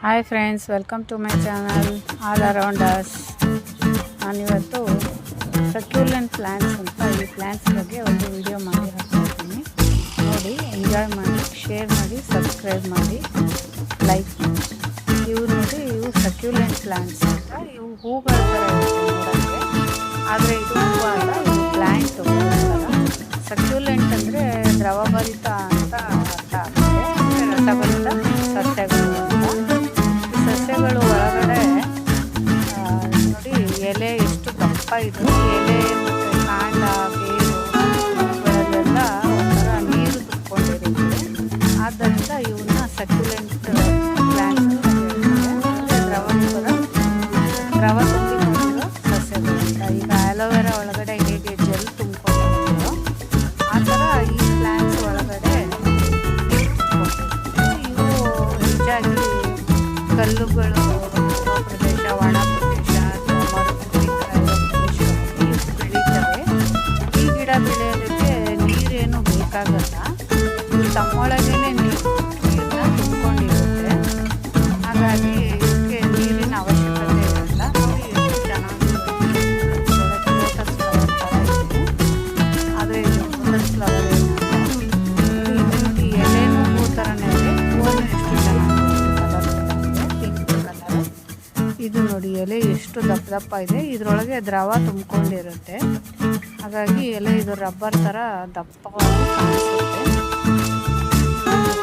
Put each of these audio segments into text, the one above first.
Hi friends, welcome to my channel all around us. ನಾನಿವತ್ತು succulent plants ಅಂತ ಈ plants ಬಗ್ಗೆ ಒಂದು ವಿಡಿಯೋ ಮಾಡಿ ಹಾಕ್ತೀನಿ. ನೋಡಿ, ಎಂಜಾಯ್ ಮಾಡಿ, ಶೇರ್ ಮಾಡಿ, ಸಬ್ಸ್ಕ್ರೈಬ್ ಮಾಡಿ, ಲೈಕ್ ಮಾಡಿ. ಇವು ನೋಡಿ, ಇವು ಸಕ್ಯುಲೆಂಟ್ ಪ್ಲ್ಯಾಂಟ್ಸ್ ಅಂತ. ಇವು ಹೂಗಳ ಥರ ಇರುತ್ತೆ ನೋಡೋಕ್ಕೆ, ಆದರೆ ಇದು ಹೂವು ಅಲ್ಲ, ಇದು ಪ್ಲ್ಯಾಂಟು ಥರ. ಸಕ್ಯುಲೆಂಟ್ ಅಂದರೆ ದ್ರವಭರಿತ ಅಂತ ಅರ್ಥ ಆಗುತ್ತೆ, ರಸಭರಿತ ಸಸ್ಯಗಳು ಅಂತ. ಸಸ್ಯಗಳು ಒಳಗಡೆ ನೋಡಿ, ಎಲೆ ಎಷ್ಟು ದಪ್ಪ ಇದೆ. ಎಲೆ ಮತ್ತು ಕಾಂಡ, ಬೇರುಗಳಲ್ಲೆಲ್ಲ ಒಂಥರ ನೀರು ತುಂಬಿಕೊಂಡಿರುತ್ತೆ. ಆದ್ದರಿಂದ ಇವನ್ನ ಸಕ್ಯುಲೆಂಟ್ ಪ್ಲ್ಯಾಂಟ್ಸ್ ಅಂತ ಹೇಳ್ತಾರೆ. ದ್ರವ ತುಂಬಿಕೊಂಡಿರೋ ಸಸ್ಯಗಳು ಅಂತ. ಈಗ ಆಲೋವೆರಾ ಒಳಗಡೆ ಹೇಗೆ ಜೆಲ್ ತುಂಬಿಕೊಂಡಿರುತ್ತೋ ಆ ಥರ ಈ ಪ್ಲ್ಯಾಂಟ್ಸ್ ಒಳಗಡೆ ಇವು ಹೆಚ್ಚಾಗಿ ಕಲ್ಲುಗಳು ಪ್ರದೇಶ, ಒಣ ಪ್ರದೇಶ ಅಥವಾ ಮರುಭೂಮಿ ಥರ ಇರೋ ಪ್ರದೇಶಗಳಲ್ಲಿ ಬೆಳೀತವೆ. ಈ ಗಿಡ ಬೆಳೆಯೋದಕ್ಕೆ ನೀರೇನು ಬೇಕಾಗಲ್ಲ, ತಮ್ಮೊಳಗೇನೆ ನೀರನ್ನ ತುಂಬಿಕೊಂಡಿರುತ್ತೆ. ಹಾಗಾಗಿ ಇದಕ್ಕೆ ನೀರಿನ ಅವಶ್ಯಕತೆ ಇರಲ್ಲ. ನೋಡಿ ಎಷ್ಟು ಚೆನ್ನಾಗಿ ಲೋಟಸ್ ಫ್ಲವರ್ ಥರ ಇದೆ. ಆದರೆ ಇದು ಲೋಟಸ್ ಫ್ಲವರ್ ನೋಡಿ, ಎಲೆನೂ ಹೂ ಥರನೇ ಇದೆ, ಹೂವನ್ನು ಎಷ್ಟು ಚೆನ್ನಾಗಿ ಇದು ನೋಡಿ, ಎಲೆ ಎಷ್ಟು ದಪ್ಪ ದಪ್ಪ ಇದೆ. ಇದರೊಳಗೆ ದ್ರವ ತುಂಬಿಕೊಂಡಿರುತ್ತೆ. ಹಾಗಾಗಿ ಎಲೆ ಇದು ರಬ್ಬರ್ ಥರ ದಪ್ಪವಾಗಿ ಕಾಣಿಸುತ್ತೆ.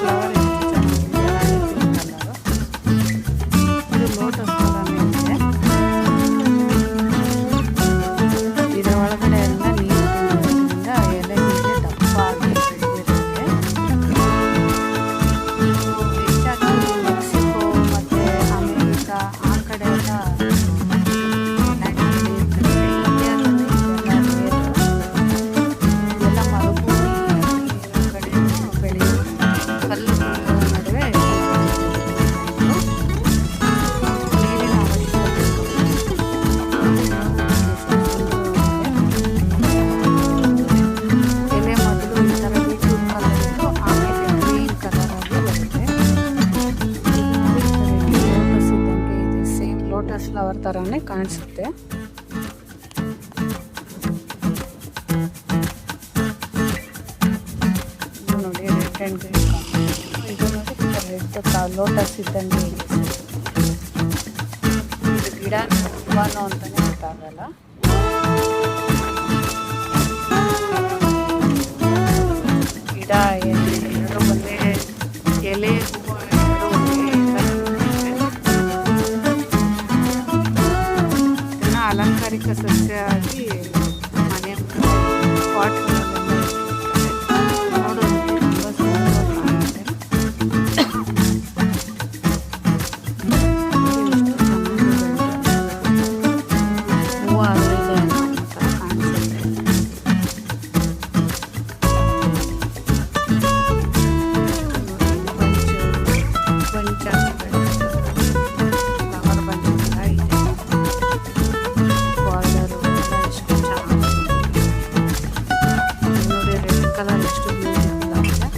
ಫ್ಲವರ್ ಎಷ್ಟು ಚೆನ್ನಾಗಿದೆ, ರಾಣಿ ಪಿಂಕ್ ಕಲರು. ಇದು ಲೋಟಸ್ ಥರನೇ ಇದೆ. ಇದರ ಒಳಗಡೆ ಎಲ್ಲ ನೀರು ತುಂಬಿರೋದ್ರಿಂದ ಎಲೆ ಹೀಗೆ ದಪ್ಪಾಗಿ ಬೆಳೆದಿರುತ್ತೆ. ಹೆಚ್ಚಾಗಿ ಮೆಕ್ಸಿಕೋ ಮತ್ತು ಅಮೇರಿಕಾ ಆ ಕಡೆ ಎಲ್ಲ ಇದೆಲ್ಲ ಮರುಭೂಮಿ ಕಡೆ ಬೆಳೆಯುತ್ತೆ. ಕಲ್ಲುಗಳ ನಡುವೆ ನೀರಿನ ಅವಶ್ಯಕತೆ ಎಲೆ ಮೊದಲು ಈ ಥರ ಬೀಟ್ರೂಟ್ ಕಲರ್ ಇತ್ತು, ಆಮೇಲೆ ಗ್ರೀನ್ ಕಲರ್ ಆಗಿ ಬರುತ್ತೆ. ಲೋಟಸ್ ಇದ್ದಂಗೆ ಇದೆ, ಸೇಮ್ ಲೋಟಸ್ ಫ್ಲವರ್ ಥರನೇ ಕಾಣಿಸುತ್ತೆ. ಇದು ನೋಡಿ, ರೆಡ್ ಆ್ಯಂಡ್ ಗ್ರೀನ್ ಕಾಂಬಿನೇಷನ್. ಇದು ನೋಡಿ, ರೆಡ್ ಲೋಟಸ್ ಇದ್ದಂಗೆ ಇದೆ. ಇದು ಗಿಡ ಹೂವನೋ ಅಂತಲೇ ಗೊತ್ತಾಗಲ್ಲ. ಗಿಡ ಎರಡು ಒಂದೇ, ಎಲೆ ಹೂವು ಎರಡು ಒಂದೇ ಇದನ್ನು ಅಲಂಕಾರಿಕ ಸಸ್ಯ ಆಗಿ ಮನೆ ಪಾಟ್ಗಳಲ್ಲೆಲ್ಲ ನೋಡೋದಕ್ಕೆ ತುಂಬ ಸುಂದರವಾಗಿ ಕಾಣುತ್ತೆ. ಹೂವು ಅದರಿದೆ ಅನ್ನೋ ಥರ ಕಾಣಿಸುತ್ತೆ. ಬಂಚಾಗಿ ಫ್ಲವರ್ ಬಂಚ್ ಥರ ಇದೆ. ಬಾರ್ಡರು ಎಲ್ಲ ಎಷ್ಟು ಚೆನ್ನಾಗಿದೆ ನೋಡಿ. ರೆಡ್ ಕಲರ್ ಎಷ್ಟು ಬ್ಯೂಟಿಫುಲ್ ಆಗಿದೆ.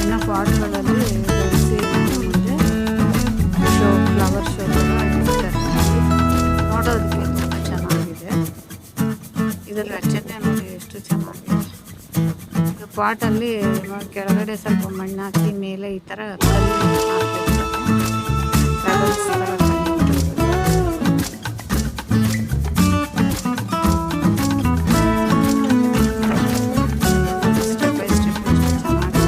ಇನ್ನು ಪಾಟ್ಗಳಲ್ಲಿ ಬೆಳೆಸಿ ಮುಂದೆ ಫ್ಲವರ್ ಶೋ ಥರ ಇಡ್ತಾರೆ. ನೋಡೋದಕ್ಕೆ ತುಂಬ ಚೆನ್ನಾಗಿದೆ. ಇದರ ರಚನೆ ನೋಡಿ ಎಷ್ಟು ಚೆನ್ನಾಗಿದೆ. ಇದು ಪಾಟಲ್ಲಿ ಕೆಳಗಡೆ ಸ್ವಲ್ಪ ಮಣ್ಣು ಹಾಕಿ ಮೇಲೆ ಈ ಥರ ಕಲ್ಲು ಹಾಕಿರ್ತಾರೆ. ಪೆಬಲ್ಸ್ ಥರ ಸ್ಟೆಪ್ ಬೈ ಸ್ಟೆಪ್ ಎಷ್ಟು ಚೆನ್ನಾಗಿದೆ.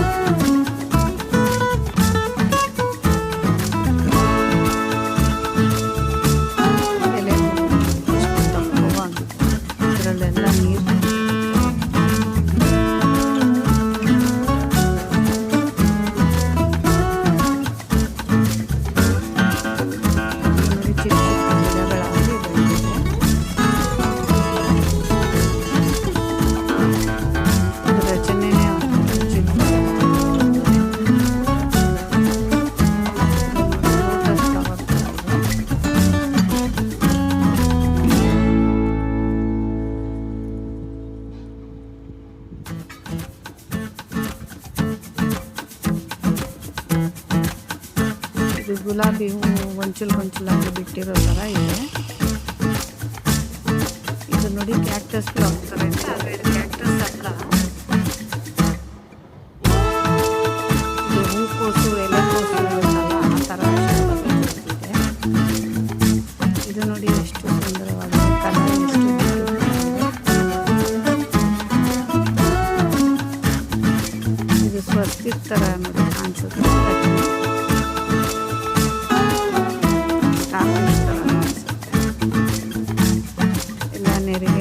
ಎಲೆ ಎಷ್ಟು ದಪ್ಪವಾಗಿದೆ, ಇದರಲ್ಲೆಲ್ಲ ನೀರು ಗುಲಾಬಿ ಹೂವು ಗೊಂಚಲಾಗಿ ಬಿಟ್ಟಿರೋ ಥರ ಇದೆ. ಇದು ನೋಡಿ ಕ್ಯಾಕ್ಟಸ್ ಫ್ಲವರ್ ಥರ ಇದೆ, ಆದರೆ ಇದು ಕ್ಯಾಕ್ಟಸ್ ಅಲ್ಲ. ಇದು ಹೂಕೋಸು ಎಲೆಕೋಸು ಇರುತ್ತಲ್ಲ ಆ ಥರ ಇದೆ. ಇದು ನೋಡಿ ಎಷ್ಟು ಸುಂದರವಾಗಿದೆ, ಕಲರ್ ಎಷ್ಟು ಇದು ಸ್ವಸ್ತಿಕ್ ಥರ ನೋಡಿ ಕಾಣಿಸುತ್ತೆ. ಎಲ್ಲ ನೆರಿಗೆ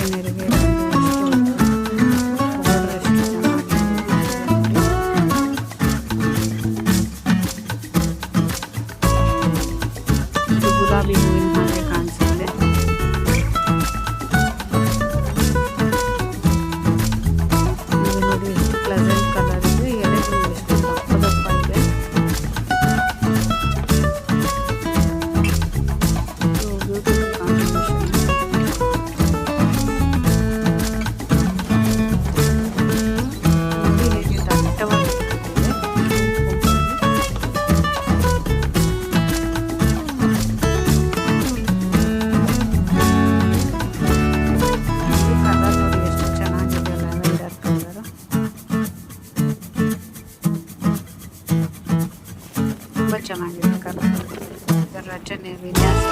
ಗುಲಾಬಿ ಹೂವಿನ ಹಾಗೆ ಕಾಣಿಸುತ್ತೆ. ಇದು ನೋಡಿ ಎಷ್ಟು ಪ್ಲೆಸೆಂಟ್ ಕಲರ್ ಇದೆ, ಎಲೆಗಳು ಎಷ್ಟು ದಪ್ಪ ಇದೆ. Beautiful combination. ನೋಡಿ ಹೇಗೆ ದಟ್ಟವಾಗಿ ತುಂಬ ಚೆನ್ನಾಗಿದೆ ಕಲರ್. ಇದರ ರಚನೆ ವಿನ್ಯಾಸ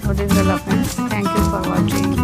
ನೋಡಿದ್ರಲ್ಲ friends. Thank you for watching.